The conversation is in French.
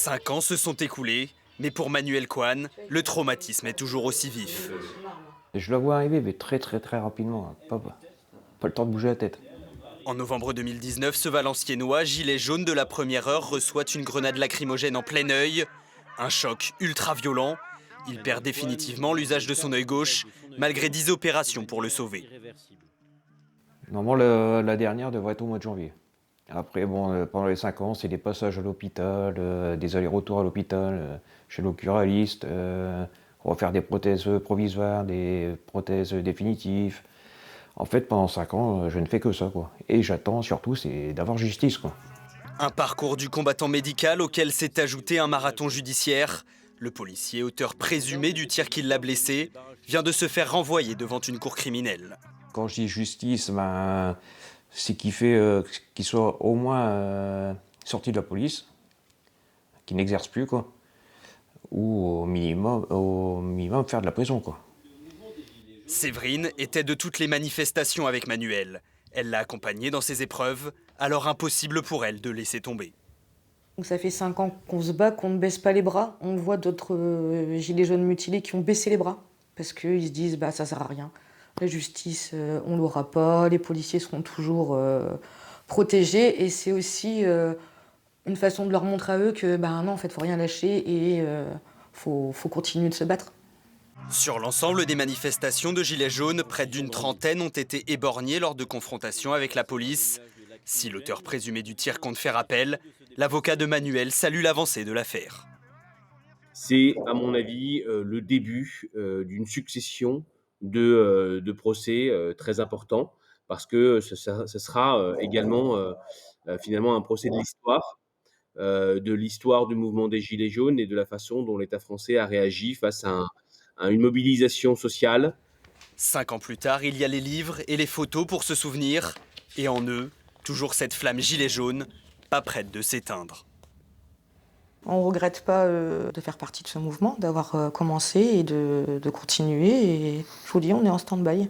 5 ans se sont écoulés, mais pour Manuel Coan, le traumatisme est toujours aussi vif. Je la vois arriver, mais très rapidement, hein. Pas le temps de bouger la tête. En novembre 2019, ce Valenciennois, gilet jaune de la première heure, reçoit une grenade lacrymogène en plein œil. Un choc ultra violent. Il perd définitivement l'usage de son œil gauche, malgré 10 opérations pour le sauver. Normalement, la dernière devrait être au mois de janvier. Après, bon, pendant les 5 ans, c'est des passages à l'hôpital, des allers-retours à l'hôpital, chez l'oculiste, refaire des prothèses provisoires, des prothèses définitives. En fait, pendant 5 ans, je ne fais que ça, quoi. Et j'attends surtout, c'est d'avoir justice, quoi. Un parcours du combattant médical auquel s'est ajouté un marathon judiciaire. Le policier, auteur présumé du tir qui l'a blessé, vient de se faire renvoyer devant une cour criminelle. Quand je dis justice, ben, c'est qu'il fait qu'il soit au moins sorti de la police, qu'il n'exerce plus, quoi. Ou au minimum faire de la prison, quoi. Séverine était de toutes les manifestations avec Manuel. Elle l'a accompagné dans ses épreuves, alors impossible pour elle de laisser tomber. Donc ça fait 5 ans qu'on se bat, qu'on ne baisse pas les bras. On voit d'autres gilets jaunes mutilés qui ont baissé les bras parce qu'ils se disent bah ça sert à rien. La justice, on l'aura pas. Les policiers seront toujours protégés et c'est aussi une façon de leur montrer à eux que bah non en fait faut rien lâcher et faut continuer de se battre. Sur l'ensemble des manifestations de Gilets jaunes, près d'une trentaine ont été éborgnées lors de confrontations avec la police. Si l'auteur présumé du tir compte faire appel, l'avocat de Manuel salue l'avancée de l'affaire. C'est, à mon avis, le début d'une succession de procès très importants, parce que ce sera également finalement un procès de l'histoire du mouvement des Gilets jaunes et de la façon dont l'État français a réagi face à une mobilisation sociale. 5 ans plus tard, il y a les livres et les photos pour se souvenir. Et en eux, toujours cette flamme gilet jaune, pas prête de s'éteindre. On ne regrette pas de faire partie de ce mouvement, d'avoir commencé et de continuer. Et je vous dis, on est en stand-by.